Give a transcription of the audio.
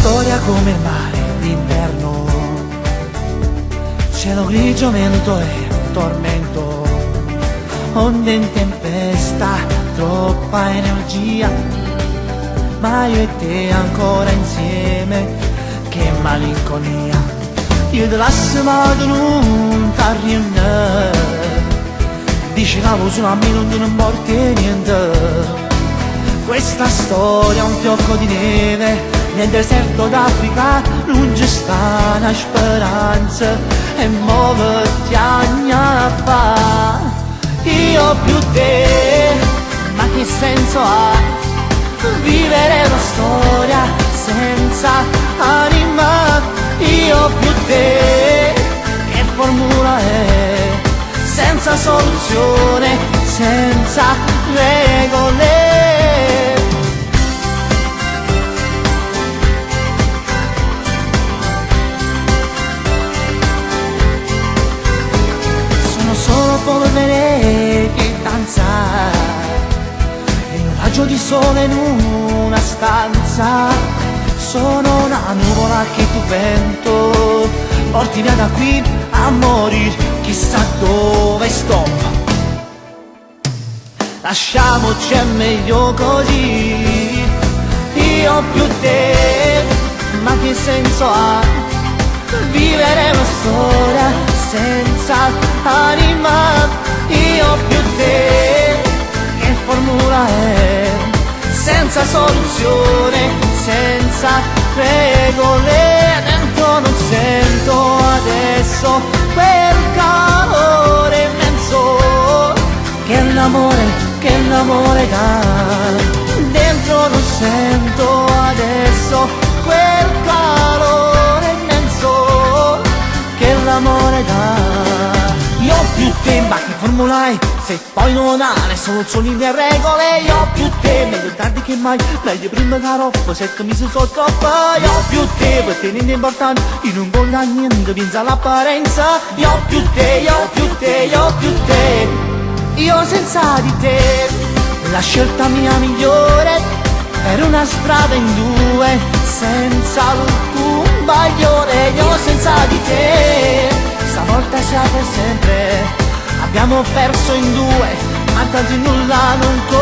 storia come il mare d'inverno, cielo grigio, vento e tormento, onde in tempesta, troppa energia, ma io e te ancora insieme, che malinconia. Io te lascio ma tu non t'arriene, dici che lo sono a me non porti niente. Questa storia è un fiocco di neve nel deserto d'Africa, non ci sta una speranza e muoverti anni a fa. Io più te, ma che senso ha vivere una storia senza anima? Io più te, che formula è senza soluzione, senza regole. Solo polvere che danza in un raggio di sole in una stanza. Sono una nuvola che tu vento porti via da qui a morire, chissà dove sto. Lasciamoci, è meglio così. Io più te, ma che senso ha vivere una storia senza anima? Io più te, che formula è senza soluzione, senza regole. Dentro non sento adesso quel calore immenso che l'amore dà. Dentro non sento adesso quel calore immenso che l'amore dà. Io più te, ma che formulai se poi non ha le soluzioni né regole? Io più te, meglio tardi che mai, meglio prima che troppo, se mi si so troppo. Io più te, per te niente importante, io non conta niente, pensa l'apparenza. Io più te, io più te, io più te, io senza di te. La scelta mia migliore era una strada in due, senza alcun bagliore. Io senza di te, stavolta sia per sempre, abbiamo perso in due, ma tanto in nulla non conta.